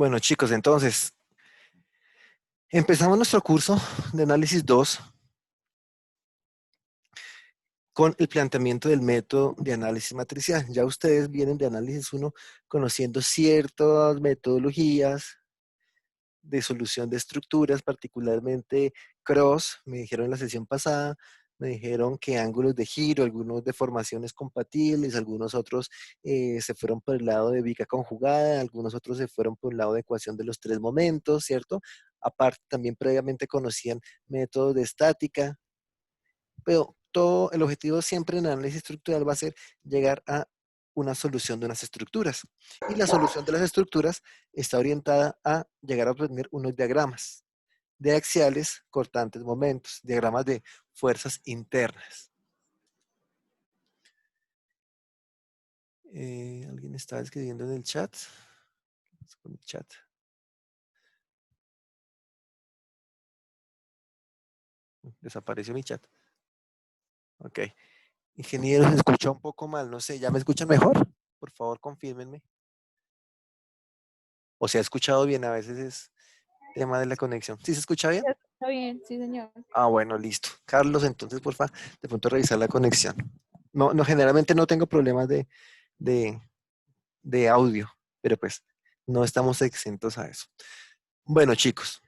Bueno, chicos, entonces, empezamos nuestro curso de análisis 2 con el planteamiento del método de análisis matricial. Ya ustedes vienen de análisis 1 conociendo ciertas metodologías de solución de estructuras, particularmente cross, me dijeron en la sesión pasada, me dijeron que ángulos de giro, algunos de formaciones compatibles, algunos otros se fueron por el lado de viga conjugada, algunos otros se fueron por el lado de ecuación de los tres momentos, ¿cierto? Aparte, también previamente conocían métodos de estática, pero todo el objetivo siempre en análisis estructural va a ser llegar a una solución de unas estructuras. Y la solución de las estructuras está orientada a llegar a obtener unos diagramas de axiales, cortantes, momentos, diagramas de fuerzas internas. ¿Alguien está escribiendo en el chat? Con el chat. Desapareció mi chat. Ok. Ingeniero, se escucha un poco mal, no sé, ¿ya me escuchan mejor? Por favor, confírmenme. O se ha escuchado bien, a veces es tema de la conexión. ¿Sí se escucha bien? Está bien, sí, señor. Ah, bueno, listo. Carlos, entonces, porfa, de pronto revisar la conexión. No, generalmente no tengo problemas de, de audio, pero pues no estamos exentos a eso. Bueno, chicos,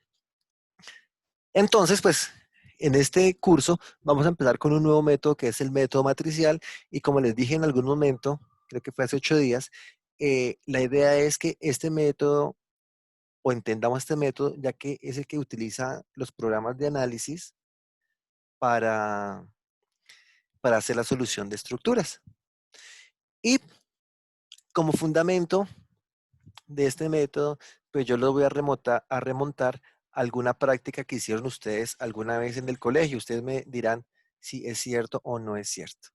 entonces, pues, en este curso vamos a empezar con un nuevo método que es el método matricial y como les dije en algún momento, creo que fue hace 8 días, la idea es que este método, o entendamos este método, ya que es el que utiliza los programas de análisis para, para hacer la solución de estructuras. Y como fundamento de este método, pues yo lo voy a remontar a alguna práctica que hicieron ustedes alguna vez en el colegio. Ustedes me dirán si es cierto o no es cierto.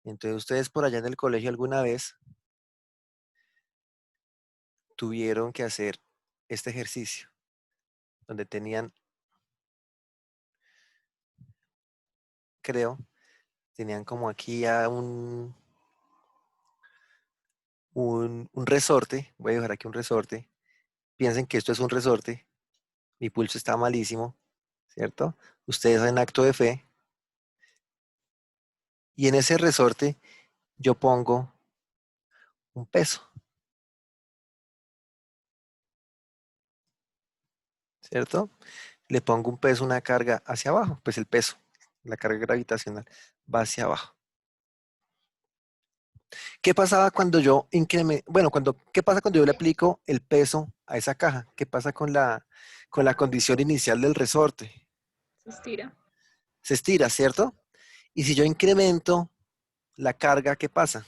Entonces, ustedes por allá en el colegio alguna vez tuvieron que hacer este ejercicio, donde tenían, creo, tenían como aquí a un resorte. Voy a dejar aquí un resorte. Piensen que esto es un resorte. Mi pulso está malísimo, ¿cierto? Ustedes en acto de fe. Y en ese resorte yo pongo un peso, ¿cierto? Le pongo un peso, una carga hacia abajo, pues el peso, la carga gravitacional va hacia abajo. ¿Qué pasaba cuando yo qué pasa cuando yo le aplico el peso a esa caja? ¿Qué pasa con la condición inicial del resorte? Se estira. Se estira, ¿cierto? Y si yo incremento la carga, ¿qué pasa?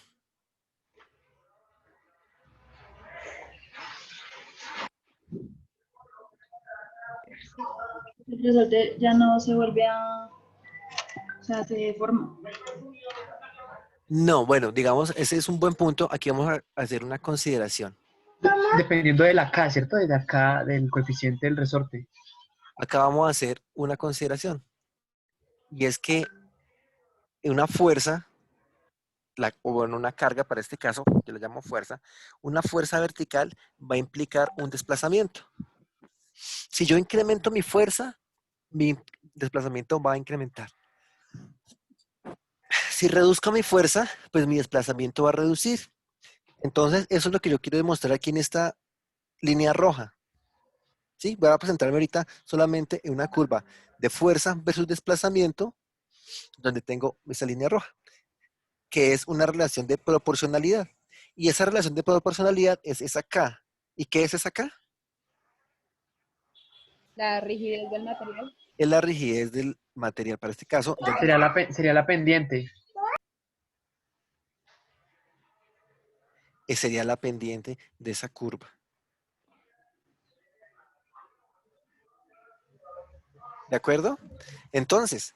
El resorte ya no se vuelve a, o sea, se deforma. No, bueno, digamos, ese es un buen punto. Aquí vamos a hacer una consideración. Dependiendo de la K, ¿cierto? De la K, del coeficiente del resorte. Acá vamos a hacer una consideración. Y es que una fuerza, o bueno, una carga para este caso, yo le llamo fuerza, una fuerza vertical va a implicar un desplazamiento. Si yo incremento mi fuerza, mi desplazamiento va a incrementar. Si reduzco mi fuerza, pues mi desplazamiento va a reducir. Entonces, eso es lo que yo quiero demostrar aquí en esta línea roja. ¿Sí? Voy a presentarme ahorita solamente en una curva de fuerza versus desplazamiento, donde tengo esa línea roja, que es una relación de proporcionalidad. Y esa relación de proporcionalidad es esa K. ¿Y qué es esa K? La rigidez del material. Es la rigidez del material. Para este caso, Sería la pendiente. sería la pendiente de esa curva. ¿De acuerdo? Entonces,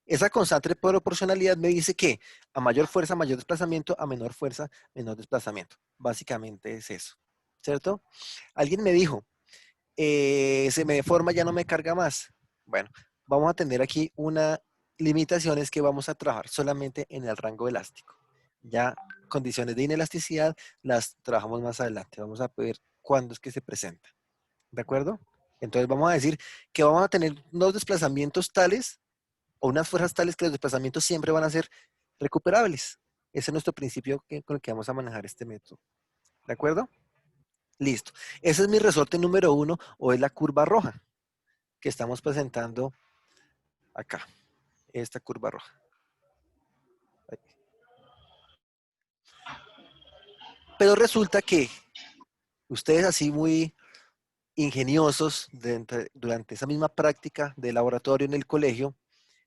esa constante de proporcionalidad me dice que a mayor fuerza, mayor desplazamiento, a menor fuerza, menor desplazamiento. Básicamente es eso. ¿Cierto? Alguien me dijo, se me deforma, ya no me carga más. Bueno, vamos a tener aquí una limitación, es que vamos a trabajar solamente en el rango elástico. Ya condiciones de inelasticidad las trabajamos más adelante. Vamos a ver cuándo es que se presenta. ¿De acuerdo? Entonces vamos a decir que vamos a tener unos desplazamientos tales o unas fuerzas tales que los desplazamientos siempre van a ser recuperables. Ese es nuestro principio con el que vamos a manejar este método. ¿De acuerdo? Listo. Ese es mi resorte número 1 o es la curva roja que estamos presentando acá. Esta curva roja. Ahí. Pero resulta que ustedes así muy ingeniosos durante esa misma práctica de laboratorio en el colegio,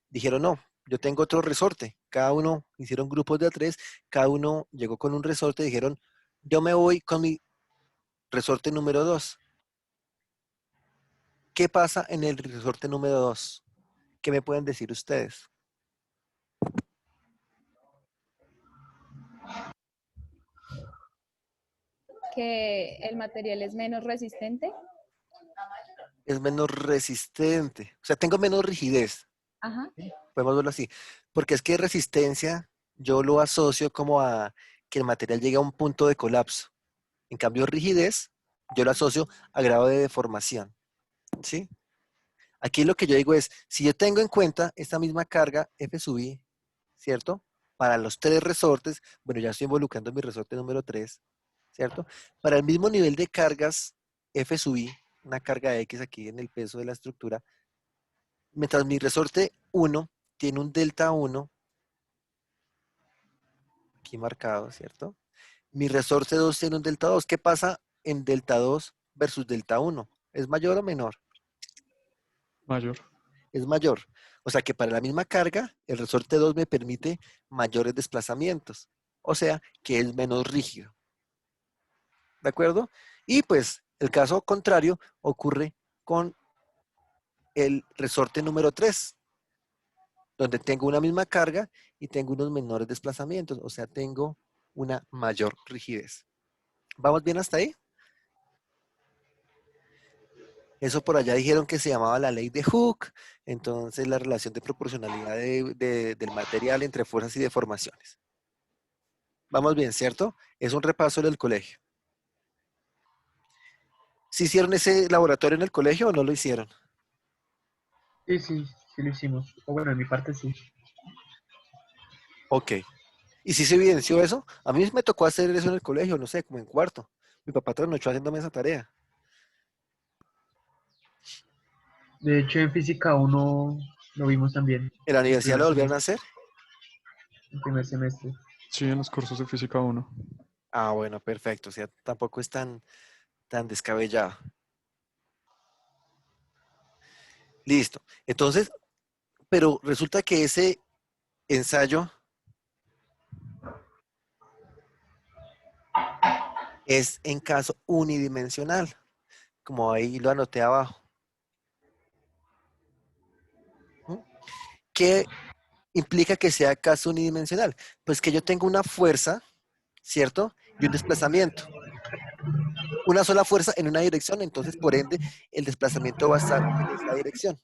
dijeron, no, yo tengo otro resorte. Cada uno hicieron grupos de a 3, cada uno llegó con un resorte y dijeron, yo me voy con mi resorte número 2. ¿Qué pasa en el resorte número 2? ¿Qué me pueden decir ustedes? Que el material es menos resistente. Es menos resistente. O sea, tengo menos rigidez. Ajá. Podemos verlo así. Porque es que resistencia yo lo asocio como a que el material llegue a un punto de colapso. En cambio, rigidez yo lo asocio a grado de deformación. ¿Sí? Aquí lo que yo digo es, si yo tengo en cuenta esta misma carga F sub I, ¿cierto? Para los 3 resortes, bueno, ya estoy involucrando mi resorte número 3, ¿cierto? Para el mismo nivel de cargas F sub I, una carga X aquí en el peso de la estructura, mientras mi resorte 1 tiene un delta 1, aquí marcado, ¿cierto? Mi resorte 2 tiene un delta 2. ¿Qué pasa en delta 2 versus delta 1? ¿Es mayor o menor? Mayor. Es mayor. O sea que para la misma carga, el resorte 2 me permite mayores desplazamientos. O sea que es menos rígido. ¿De acuerdo? Y pues el caso contrario ocurre con el resorte número 3, donde tengo una misma carga y tengo unos menores desplazamientos. O sea, tengo una mayor rigidez. ¿Vamos bien hasta ahí? Eso por allá dijeron que se llamaba la ley de Hooke, entonces la relación de proporcionalidad del material entre fuerzas y deformaciones. Vamos bien, ¿cierto? Es un repaso del colegio. ¿Sí hicieron ese laboratorio en el colegio o no lo hicieron? Sí, sí, sí lo hicimos. O bueno, en mi parte sí. Ok. ¿Y si se evidenció eso? A mí me tocó hacer eso en el colegio, no sé, como en cuarto. Mi papá trasnochó haciéndome esa tarea. De hecho, en física uno lo vimos también ¿En la en universidad primer lo volvieron a semestre. hacer? En primer semestre. Sí, en los cursos de física 1. Ah, bueno, perfecto. O sea, tampoco es tan descabellado. Listo. Entonces, pero resulta que ese ensayo es en caso unidimensional, como ahí lo anoté abajo. ¿Mm? ¿Qué implica que sea caso unidimensional? Pues que yo tengo una fuerza, ¿cierto? Y un desplazamiento. Una sola fuerza en una dirección, entonces por ende el desplazamiento va a estar en esa dirección.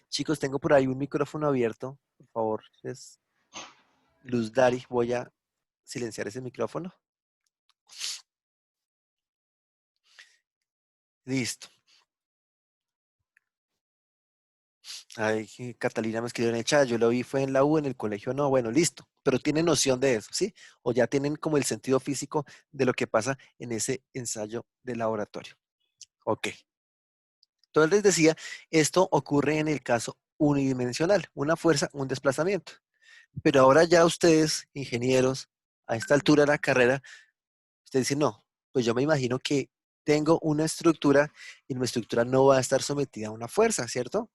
Chicos, tengo por ahí un micrófono abierto, por favor, es Luz Dari, voy a silenciar ese micrófono. Listo. Ay, Catalina me escribió en el chat, yo lo vi, fue en la U, en el colegio no, bueno, listo, pero tienen noción de eso, ¿sí? O ya tienen como el sentido físico de lo que pasa en ese ensayo de laboratorio. Ok. Entonces les decía, esto ocurre en el caso unidimensional, una fuerza, un desplazamiento. Pero ahora ya ustedes, ingenieros, a esta altura de la carrera, ustedes dicen, no, pues yo me imagino que tengo una estructura y mi estructura no va a estar sometida a una fuerza, ¿cierto?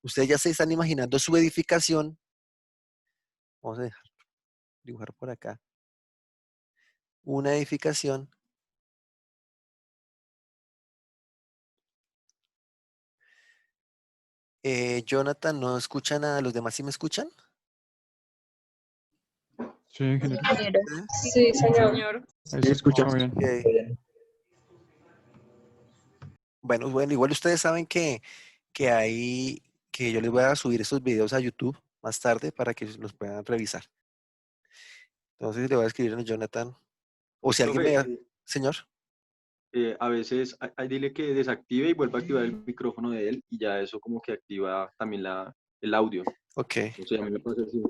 Ustedes ya se están imaginando su edificación. Vamos a dibujar por acá. Una edificación. Jonathan no escucha nada. ¿Los demás sí me escuchan? Sí, ingeniero. Ingeniero. ¿Sí? Sí, Sí, señor. señor. Ahí se escucha bien. Ok. Bueno, igual ustedes saben que yo les voy a subir estos videos a YouTube más tarde para que los puedan revisar. Entonces le voy a escribir a Jonathan. O si alguien me Profe, da, señor. a veces, dile que desactive y vuelva a activar el micrófono de él y ya eso como que activa también el audio. Ok. O sea, a mí me pasa así.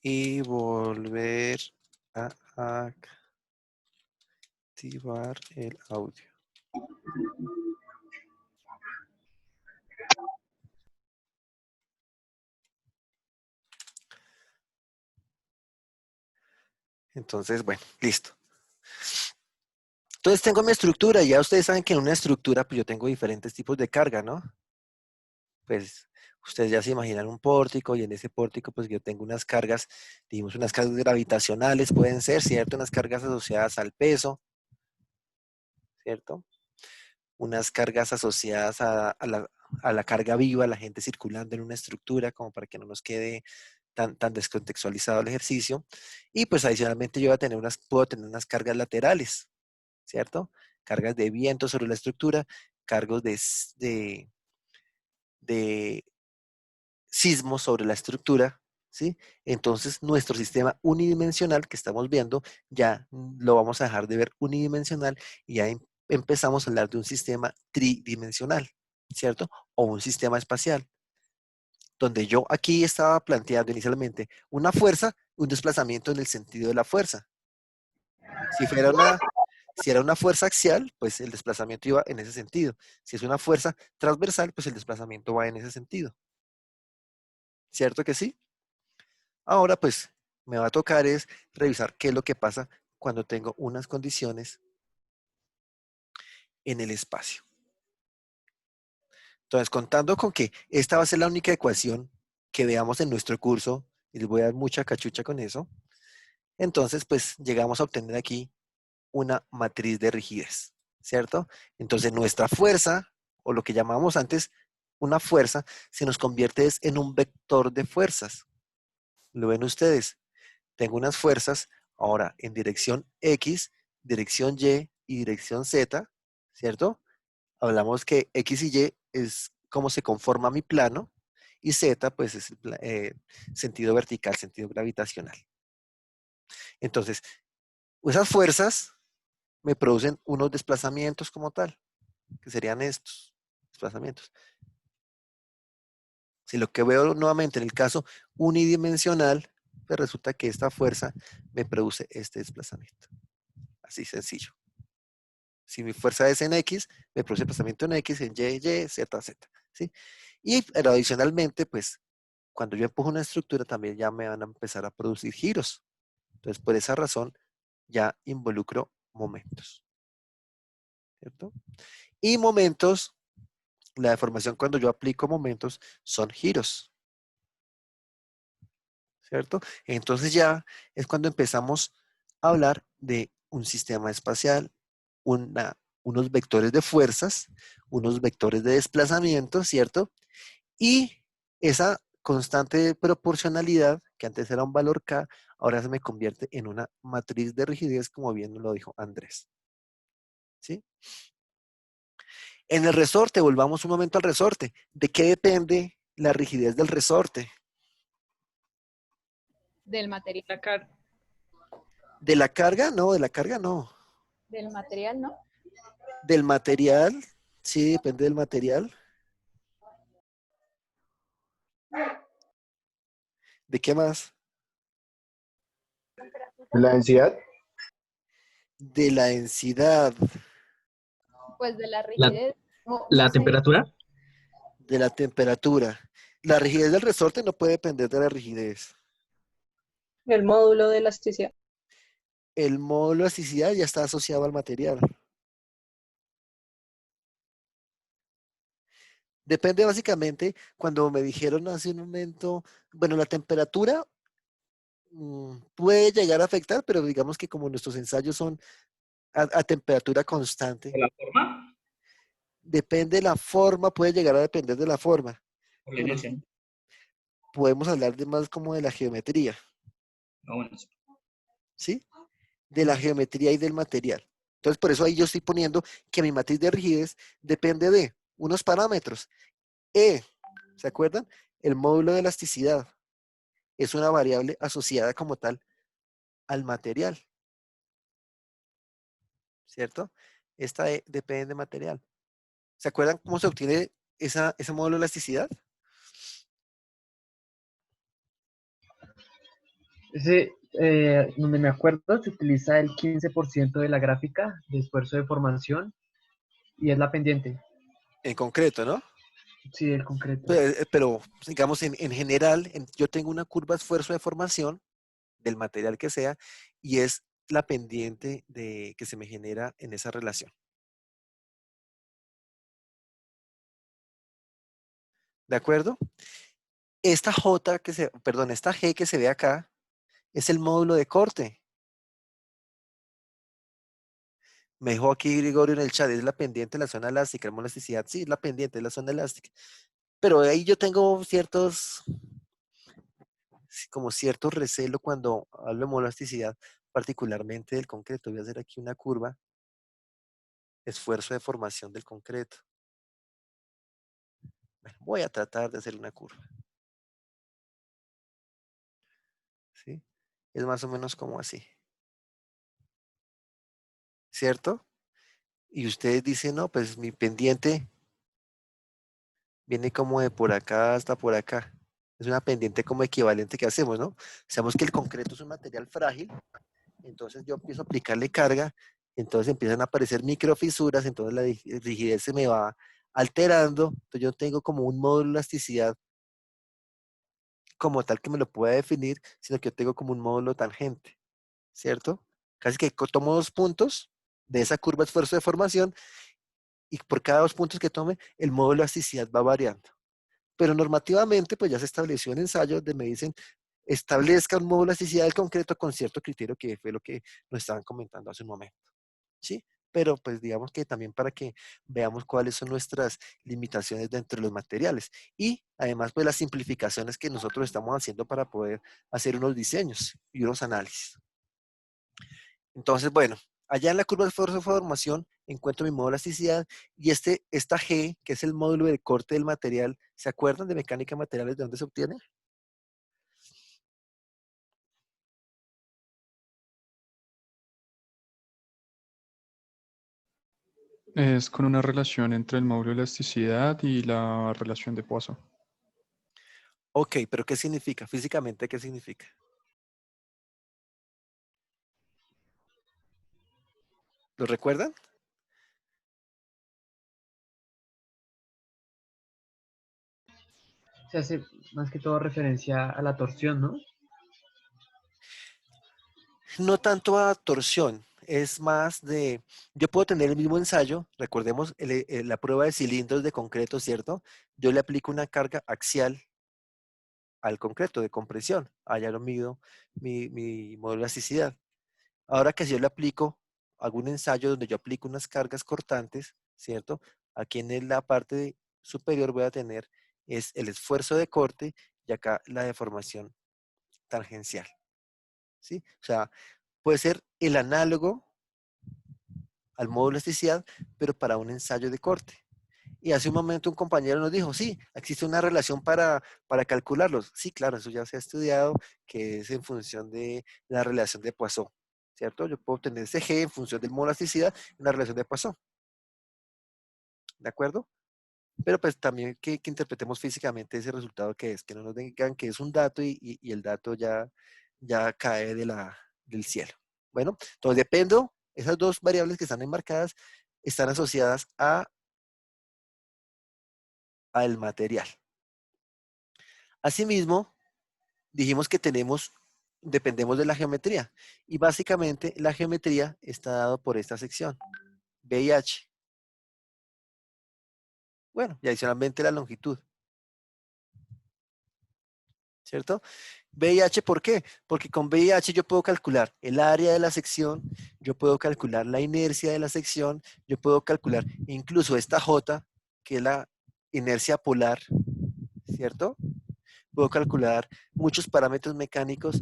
Y volver a activar el audio. Entonces, bueno, listo. Entonces tengo mi estructura. Ya ustedes saben que en una estructura pues yo tengo diferentes tipos de carga, ¿no? Pues ustedes ya se imaginan un pórtico y en ese pórtico pues yo tengo unas cargas, digamos unas cargas gravitacionales pueden ser, ¿cierto? Unas cargas asociadas al peso, ¿cierto? Unas cargas asociadas a la carga viva, la gente circulando en una estructura, como para que no nos quede tan descontextualizado el ejercicio. Y pues adicionalmente yo puedo tener unas cargas laterales, ¿cierto? Cargas de viento sobre la estructura, cargos de sismos sobre la estructura, ¿sí? Entonces nuestro sistema unidimensional que estamos viendo ya lo vamos a dejar de ver unidimensional y ya empezamos a hablar de un sistema tridimensional, ¿cierto? O un sistema espacial, donde yo aquí estaba planteando inicialmente una fuerza, un desplazamiento en el sentido de la fuerza. Si era una fuerza axial, pues el desplazamiento iba en ese sentido. Si es una fuerza transversal, pues el desplazamiento va en ese sentido. ¿Cierto que sí? Ahora pues me va a tocar es revisar qué es lo que pasa cuando tengo unas condiciones en el espacio. Entonces, contando con que esta va a ser la única ecuación que veamos en nuestro curso, y les voy a dar mucha cachucha con eso, entonces pues llegamos a obtener aquí una matriz de rigidez, ¿cierto? Entonces nuestra fuerza, o lo que llamamos antes una fuerza, se nos convierte en un vector de fuerzas. ¿Lo ven ustedes? Tengo unas fuerzas ahora en dirección X, dirección Y y dirección Z, ¿cierto? Hablamos que X y Y es cómo se conforma mi plano y Z pues es el sentido vertical, sentido gravitacional. Entonces, esas fuerzas me producen unos desplazamientos como tal, que serían estos desplazamientos. Si lo que veo nuevamente en el caso unidimensional, pues resulta que esta fuerza me produce este desplazamiento. Así sencillo. Si mi fuerza es en X, me produce desplazamiento en X, en Y, Z, Z. ¿Sí? Pero adicionalmente, pues, cuando yo empujo una estructura, también ya me van a empezar a producir giros. Entonces, por esa razón, ya involucro momentos. ¿Cierto? Y momentos, la deformación cuando yo aplico momentos son giros. ¿Cierto? Entonces ya es cuando empezamos a hablar de un sistema espacial, unos vectores de fuerzas, unos vectores de desplazamiento, ¿cierto? Y esa constante proporcionalidad, que antes era un valor K, ahora se me convierte en una matriz de rigidez, como bien lo dijo Andrés. ¿Sí? En el resorte, volvamos un momento al resorte. ¿De qué depende la rigidez del resorte? Del material. ¿De la carga? No, de la carga no. Del material, ¿no? Del material, sí, depende del material. ¿De qué más? La densidad, De la densidad, Pues de la La, rigidez. No, no la sé. temperatura, de la temperatura. La rigidez del resorte no puede depender de la rigidez. El módulo de elasticidad. El módulo de elasticidad ya está asociado al material. Depende básicamente, cuando me dijeron hace un momento, bueno, la temperatura puede llegar a afectar, pero digamos que como nuestros ensayos son a temperatura constante, por la forma, depende de la forma, puede llegar a depender de la forma. por la Pero inercia. podemos hablar de más como de la geometría, No, bueno, sí. ¿sí? De la geometría y del material. Entonces, por eso ahí yo estoy poniendo que mi matriz de rigidez depende de unos parámetros. ¿Se acuerdan? El módulo de elasticidad es una variable asociada como tal al material, ¿cierto? Esta E depende del material. ¿Se acuerdan cómo se obtiene ese módulo de elasticidad? Ese, donde me acuerdo, se utiliza el 15% de la gráfica de esfuerzo de formación y es la pendiente. En concreto, ¿no? Sí, el concreto. Pero digamos, en general, yo tengo una curva de esfuerzo de formación del material que sea y es la pendiente que se me genera en esa relación. ¿De acuerdo? Esta esta G que se ve acá es el módulo de corte. Me dijo aquí Gregorio en el chat, es la pendiente de la zona elástica, la elasticidad. Sí, es la pendiente de la zona elástica. Pero ahí yo tengo como cierto recelo cuando hablo de monoelasticidad, particularmente del concreto. Voy a hacer aquí una curva, esfuerzo de formación del concreto. Bueno, voy a tratar de hacer una curva. ¿Sí? Es más o menos como así. ¿Cierto? Y ustedes dicen, no, pues mi pendiente viene como de por acá hasta por acá. Es una pendiente como equivalente que hacemos, ¿no? Sabemos que el concreto es un material frágil, entonces yo empiezo a aplicarle carga, entonces empiezan a aparecer microfisuras, entonces la rigidez se me va alterando, entonces yo tengo como un módulo de elasticidad como tal que me lo pueda definir, sino que yo tengo como un módulo tangente, ¿cierto? Casi que tomo 2 puntos de esa curva de esfuerzo de formación y por cada 2 puntos que tome, el módulo de elasticidad va variando. Pero normativamente, pues ya se estableció un ensayo donde me dicen, establezca un módulo de elasticidad del concreto con cierto criterio que fue lo que nos estaban comentando hace un momento. ¿Sí? Pero pues digamos que también para que veamos cuáles son nuestras limitaciones dentro de los materiales y además pues las simplificaciones que nosotros estamos haciendo para poder hacer unos diseños y unos análisis. Entonces, bueno, allá en la curva de esfuerzo de formación encuentro mi módulo de elasticidad y esta G, que es el módulo de corte del material, ¿se acuerdan de mecánica de materiales de dónde se obtiene? Es con una relación entre el módulo de elasticidad y la relación de Poisson. Ok, pero ¿qué significa? Físicamente, ¿qué significa? ¿Lo recuerdan? Se hace más que todo referencia a la torsión, ¿no? No tanto a torsión, es más yo puedo tener el mismo ensayo, recordemos la prueba de cilindros de concreto, ¿cierto? Yo le aplico una carga axial al concreto de compresión, allá lo mido mi módulo de elasticidad. Ahora que si yo le aplico algún ensayo donde yo aplico unas cargas cortantes, ¿cierto? Aquí en la parte superior voy a tener es el esfuerzo de corte y acá la deformación tangencial, ¿sí? O sea, puede ser el análogo al módulo de elasticidad, pero para un ensayo de corte. Y hace un momento un compañero nos dijo, sí, existe una relación para calcularlos. Sí, claro, eso ya se ha estudiado, que es en función de la relación de Poisson, ¿cierto? Yo puedo tener ese G en función del módulo de elasticidad en la relación de Poisson, ¿de acuerdo? Pero pues también que interpretemos físicamente ese resultado que no nos digan que es un dato y el dato ya cae del cielo. Bueno, entonces dependo, esas dos variables que están enmarcadas están asociadas al material. Asimismo, dijimos que dependemos de la geometría y básicamente la geometría está dada por esta sección, B y H. Bueno, y adicionalmente la longitud, ¿cierto? B y H, ¿por qué? Porque con B y H yo puedo calcular el área de la sección, yo puedo calcular la inercia de la sección, yo puedo calcular incluso esta J, que es la inercia polar, ¿cierto? Puedo calcular muchos parámetros mecánicos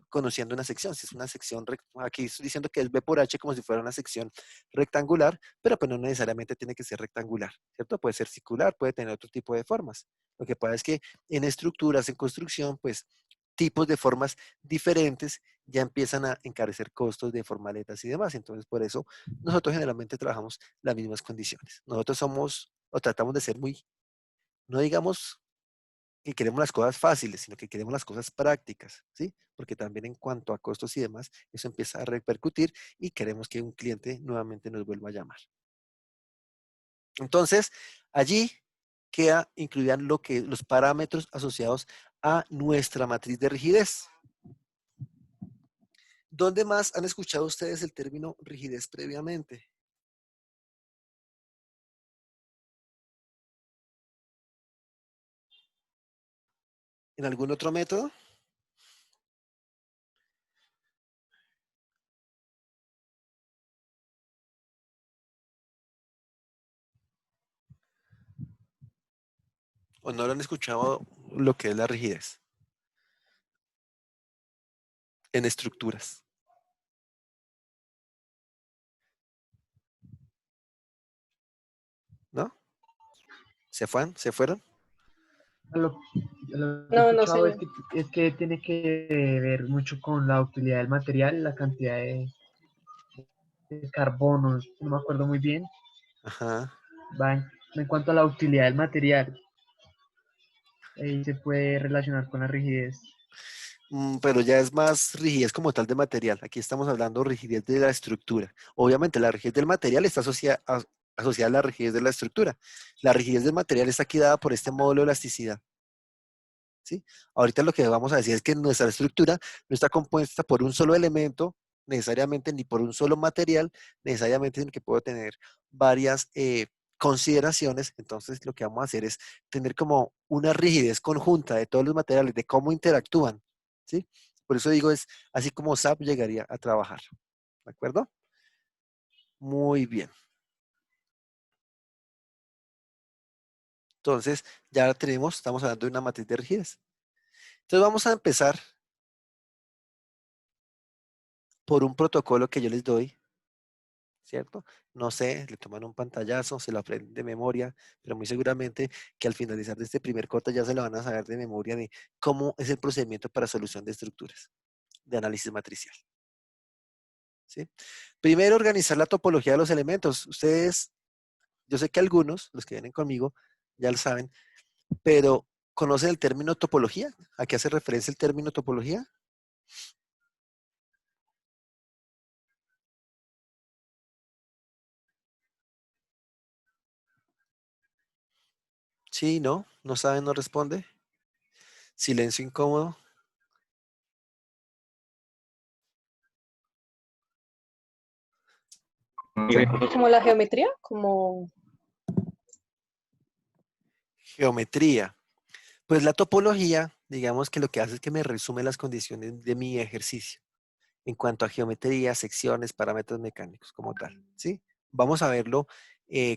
conociendo una sección. Si es una sección, aquí estoy diciendo que es B por H como si fuera una sección rectangular, pero pues no necesariamente tiene que ser rectangular, ¿cierto? Puede ser circular, puede tener otro tipo de formas. Lo que pasa es que en estructuras, en construcción, pues tipos de formas diferentes, ya empiezan a encarecer costos de formaletas y demás. Entonces, por eso nosotros generalmente trabajamos las mismas condiciones. Nosotros somos, o tratamos de ser muy, no digamos que queremos las cosas fáciles, sino que queremos las cosas prácticas, ¿sí? Porque también en cuanto a costos y demás, eso empieza a repercutir y queremos que un cliente nuevamente nos vuelva a llamar. Entonces, allí queda incluían lo que los parámetros asociados a nuestra matriz de rigidez. ¿Dónde más han escuchado ustedes el término rigidez previamente? ¿En algún otro método? ¿O no lo han escuchado lo que es la rigidez? En estructuras. ¿No? ¿Se fueron? ¿Se fueron? Lo que he No, no, escuchado señor. es que tiene que ver mucho con la utilidad del material, la cantidad de carbono, no me acuerdo muy bien. Ajá. Va en cuanto a la utilidad del material, ahí se puede relacionar con la rigidez. Pero ya es más rigidez como tal de material. Aquí estamos hablando rigidez de la estructura. Obviamente la rigidez del material está asociada a la rigidez de la estructura. La rigidez del material está aquí dada por este módulo de elasticidad. ¿Sí? Ahorita lo que vamos a decir es que nuestra estructura no está compuesta por un solo elemento, necesariamente, ni por un solo material, necesariamente, sino que puede tener varias consideraciones. Entonces, lo que vamos a hacer es tener como una rigidez conjunta de todos los materiales, de cómo interactúan. ¿Sí? Por eso digo, es así como SAP llegaría a trabajar. ¿De acuerdo? Muy bien. Entonces, ya tenemos, estamos hablando de una matriz de rigidez. Entonces, vamos a empezar por un protocolo que yo les doy, ¿cierto? No sé, le toman un pantallazo, se lo aprenden de memoria, pero muy seguramente que al finalizar de este primer corte ya se lo van a saber de memoria de cómo es el procedimiento para solución de estructuras, de análisis matricial. ¿Sí? Primero, organizar la topología de los elementos. Ustedes, yo sé que algunos, los que vienen conmigo, ya lo saben, pero ¿conocen el término topología? ¿A qué hace referencia el término topología? Sí, no, no saben, no responde. Silencio incómodo. Como la geometría, como Geometría. Pues la topología, digamos que lo que hace es que me resume las condiciones de mi ejercicio en cuanto a geometría, secciones, parámetros mecánicos como tal, ¿sí? Vamos a verlo,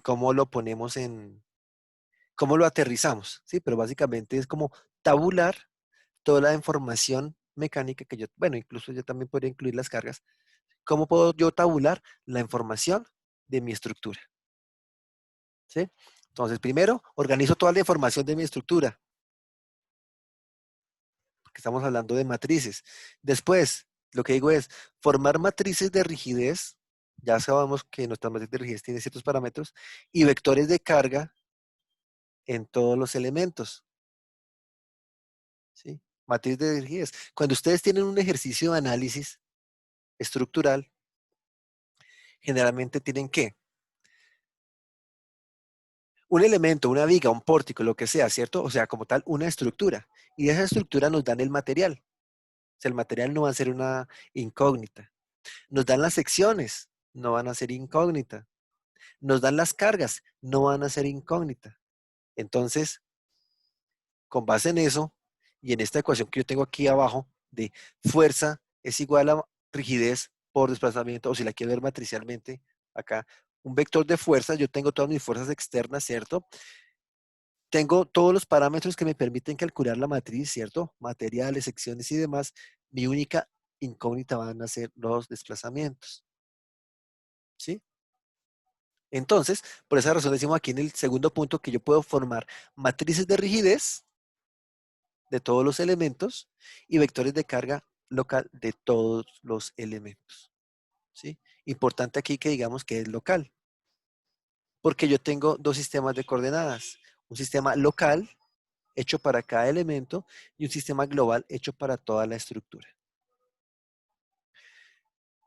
cómo lo ponemos cómo lo aterrizamos, ¿sí? Pero básicamente es como tabular toda la información mecánica que yo, bueno, incluso yo también podría incluir las cargas. ¿Cómo puedo yo tabular la información de mi estructura? ¿Sí? Entonces, primero, organizo toda la información de mi estructura, porque estamos hablando de matrices. Después, lo que digo es formar matrices de rigidez. Ya sabemos que nuestra matriz de rigidez tiene ciertos parámetros y vectores de carga en todos los elementos. ¿Sí? Matriz de rigidez. Cuando ustedes tienen un ejercicio de análisis estructural, generalmente tienen que un elemento, una viga, un pórtico, lo que sea, ¿cierto? O sea, como tal, una estructura. Y de esa estructura nos dan el material. O sea, el material no va a ser una incógnita. Nos dan las secciones, no van a ser incógnita. Nos dan las cargas, no van a ser incógnita. Entonces, con base en eso, y en esta ecuación que yo tengo aquí abajo, de fuerza es igual a rigidez por desplazamiento, o si la quiero ver matricialmente, acá, un vector de fuerza, yo tengo todas mis fuerzas externas, ¿cierto? Tengo todos los parámetros que me permiten calcular la matriz, ¿cierto? Materiales, secciones y demás. Mi única incógnita van a ser los desplazamientos. ¿Sí? Entonces, por esa razón decimos aquí en el segundo punto que yo puedo formar matrices de rigidez de todos los elementos y vectores de carga local de todos los elementos. ¿Sí? Importante aquí que digamos que es local, porque yo tengo dos sistemas de coordenadas, un sistema local hecho para cada elemento y un sistema global hecho para toda la estructura.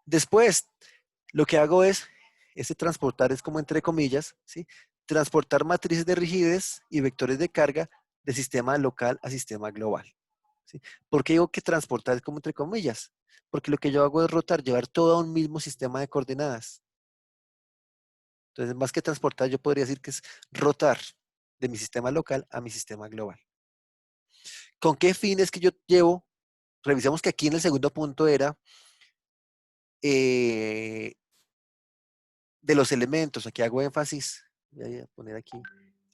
Después, lo que hago es, ese transportar es como entre comillas, ¿sí? Transportar matrices de rigidez y vectores de carga de sistema local a sistema global. ¿Sí? ¿Por qué digo que transportar es como entre comillas? Porque lo que yo hago es rotar, llevar todo a un mismo sistema de coordenadas. Entonces, más que transportar, yo podría decir que es rotar de mi sistema local a mi sistema global. ¿Con qué fines que yo llevo? Revisemos que aquí en el segundo punto era de los elementos. Aquí hago énfasis, voy a poner aquí,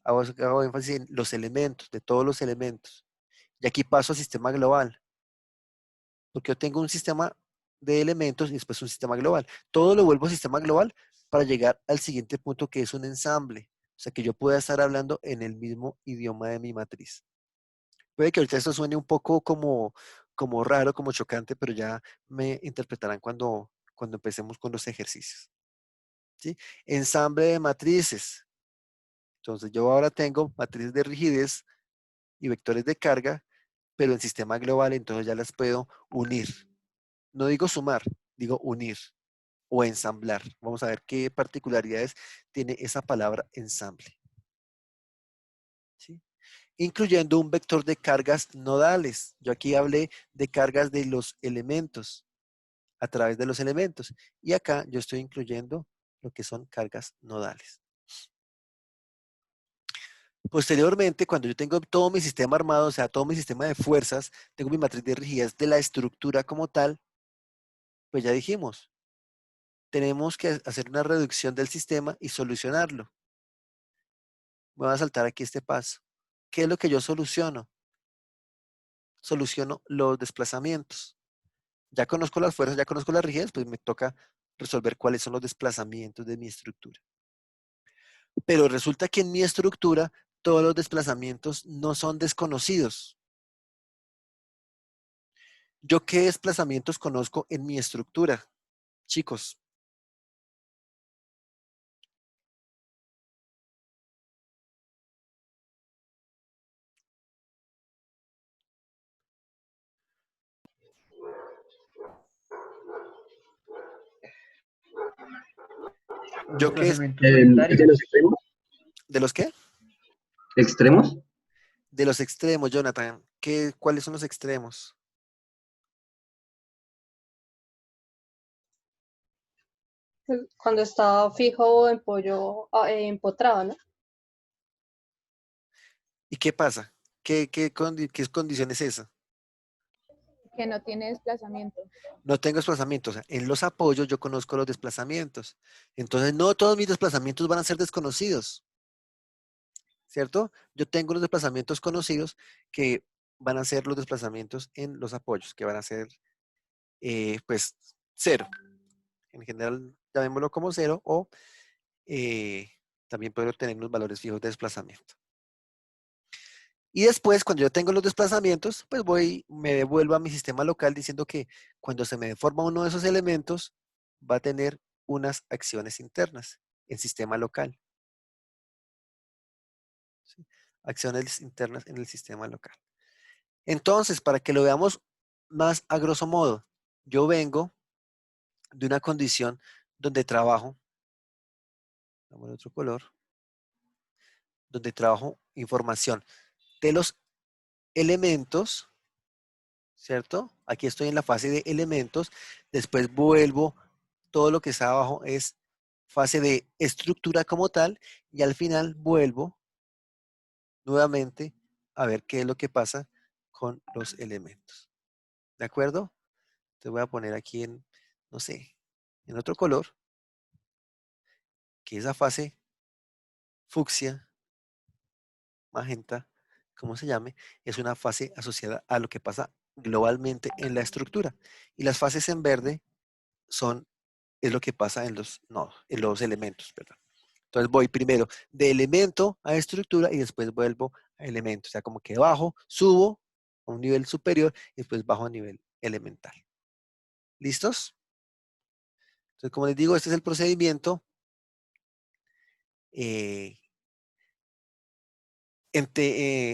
hago énfasis en los elementos, de todos los elementos. Y aquí paso al sistema global, porque yo tengo un sistema de elementos y después un sistema global. Todo lo vuelvo a sistema global para llegar al siguiente punto, que es un ensamble. O sea, que yo pueda estar hablando en el mismo idioma de mi matriz. Puede que ahorita esto suene un poco como raro, como chocante, pero ya me interpretarán cuando empecemos con los ejercicios. ¿Sí? Ensamble de matrices. Entonces yo ahora tengo matrices de rigidez y vectores de carga, pero en sistema global, entonces ya las puedo unir. No digo sumar, digo unir o ensamblar. Vamos a ver qué particularidades tiene esa palabra ensamble. ¿Sí? Incluyendo un vector de cargas nodales. Yo aquí hablé de cargas de los elementos, a través de los elementos. Y acá yo estoy incluyendo lo que son cargas nodales. Posteriormente, cuando yo tengo todo mi sistema armado, o sea, todo mi sistema de fuerzas, tengo mi matriz de rigidez de la estructura como tal, pues ya dijimos, tenemos que hacer una reducción del sistema y solucionarlo. Me voy a saltar aquí este paso. ¿Qué es lo que yo soluciono? Soluciono los desplazamientos. Ya conozco las fuerzas, ya conozco las rigidez, pues me toca resolver cuáles son los desplazamientos de mi estructura. Pero resulta que en mi estructura todos los desplazamientos no son desconocidos. ¿Yo qué desplazamientos conozco en mi estructura? Chicos, ¿yo qué es? Desplazamientos unitarios. ¿De los extremos? ¿De los qué? ¿Extremos? De los extremos, Jonathan. ¿Cuáles son los extremos? Cuando está fijo en pollo, empotrado, ¿no? ¿Y qué pasa? ¿Qué condición es esa? Que no tiene desplazamiento. No tengo desplazamientos. O sea, en los apoyos yo conozco los desplazamientos. Entonces, no todos mis desplazamientos van a ser desconocidos. ¿Cierto? Yo tengo los desplazamientos conocidos que van a ser los desplazamientos en los apoyos, que van a ser, pues, cero. En general, llamémoslo como cero o también puedo tener unos valores fijos de desplazamiento. Y después, cuando yo tengo los desplazamientos, pues me devuelvo a mi sistema local diciendo que cuando se me deforma uno de esos elementos, va a tener unas acciones internas en sistema local. ¿Sí? Acciones internas en el sistema local. Entonces, para que lo veamos más a grosso modo, yo vengo de una condición donde trabajo, vamos a otro color, donde trabajo información de los elementos, ¿cierto? Aquí estoy en la fase de elementos, después vuelvo, todo lo que está abajo es fase de estructura como tal, y al final vuelvo nuevamente a ver qué es lo que pasa con los elementos. ¿De acuerdo? Te voy a poner aquí en, no sé, en otro color, que esa fase fucsia, magenta, como se llame, es una fase asociada a lo que pasa globalmente en la estructura. Y las fases en verde es lo que pasa en los nodos, en los elementos, perdón. Entonces voy primero de elemento a estructura y después vuelvo a elemento. O sea, como que bajo, subo a un nivel superior y después bajo a nivel elemental. ¿Listos? Entonces, como les digo, este es el procedimiento.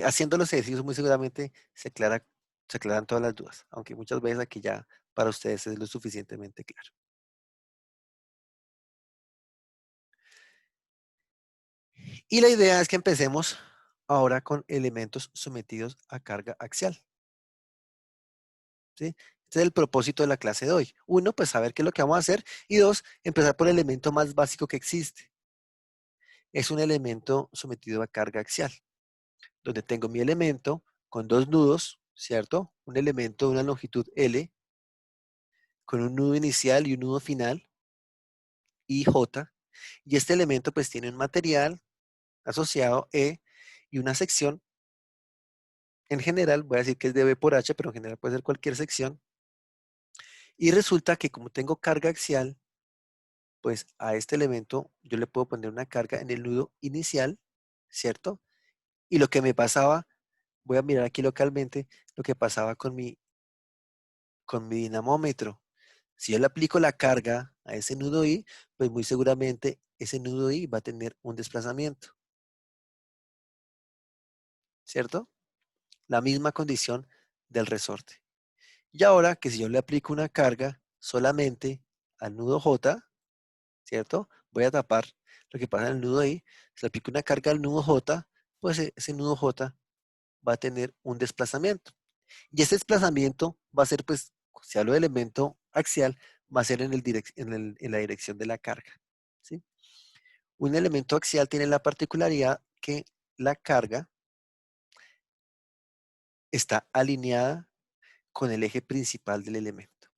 Haciendo los ejercicios muy seguramente se aclaran todas las dudas, aunque muchas veces aquí ya para ustedes es lo suficientemente claro. Y la idea es que empecemos ahora con elementos sometidos a carga axial. ¿Sí? Este es el propósito de la clase de hoy. Uno, pues saber qué es lo que vamos a hacer. Y dos, empezar por el elemento más básico que existe. Es un elemento sometido a carga axial, donde tengo mi elemento con dos nudos, ¿cierto? Un elemento de una longitud L, con un nudo inicial y un nudo final, I, J. Y este elemento pues tiene un material asociado E y una sección. En general, voy a decir que es de B por H, pero en general puede ser cualquier sección. Y resulta que como tengo carga axial, pues a este elemento yo le puedo poner una carga en el nudo inicial, ¿cierto? Y lo que me pasaba, voy a mirar aquí localmente, lo que pasaba con mi dinamómetro. Si yo le aplico la carga a ese nudo I, pues muy seguramente ese nudo I va a tener un desplazamiento, ¿cierto? La misma condición del resorte. Y ahora que si yo le aplico una carga solamente al nudo J, ¿cierto? Voy a tapar lo que pasa en el nudo I. Si le aplico una carga al nudo J, pues ese nudo J va a tener un desplazamiento. Y ese desplazamiento va a ser, pues, si hablo de elemento axial, va a ser en la dirección de la carga, ¿sí? Un elemento axial tiene la particularidad que la carga está alineada con el eje principal del elemento.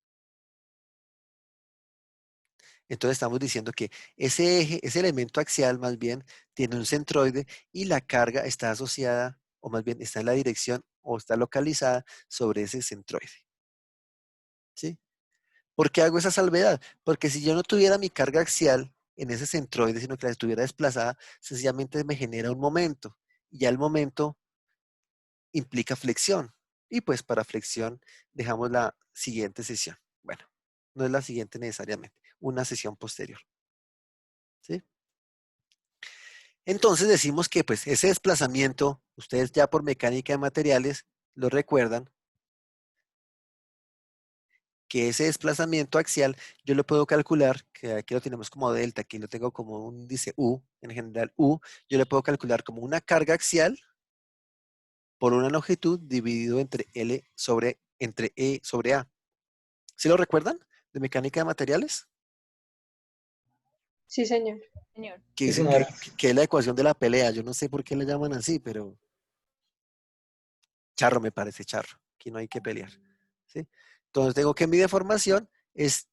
Entonces estamos diciendo que ese eje, ese elemento axial más bien tiene un centroide y la carga está asociada, o más bien está en la dirección o está localizada sobre ese centroide. ¿Sí? ¿Por qué hago esa salvedad? Porque si yo no tuviera mi carga axial en ese centroide, sino que la estuviera desplazada, sencillamente me genera un momento. Y ya el momento implica flexión. Y pues para flexión dejamos la siguiente sesión. Bueno, no es la siguiente necesariamente, una sesión posterior. ¿Sí? Entonces decimos que pues ese desplazamiento, ustedes ya por mecánica de materiales lo recuerdan, que ese desplazamiento axial yo lo puedo calcular, que aquí lo tenemos como delta, aquí lo tengo como un índice U, en general U, yo le puedo calcular como una carga axial por una longitud dividido entre E sobre A. ¿Sí lo recuerdan? De mecánica de materiales. Sí, señor. Señor. Que Sí, dice señor. que es la ecuación de la pelea. Yo no sé por qué la llaman así, pero charro me parece charro. Aquí no hay que pelear. ¿Sí? Entonces tengo que mi deformación es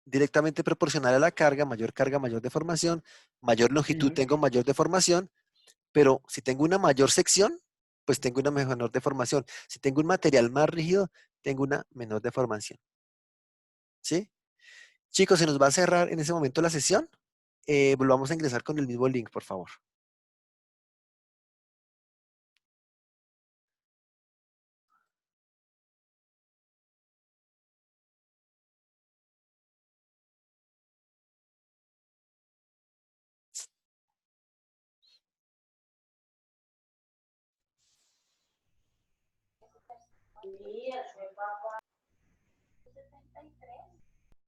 directamente proporcional a la carga, mayor deformación, mayor longitud tengo mayor deformación, pero si tengo una mayor sección, pues tengo una menor deformación. Si tengo un material más rígido, tengo una menor deformación. ¿Sí? Chicos, se nos va a cerrar en ese momento la sesión. Volvamos a ingresar con el mismo link, por favor.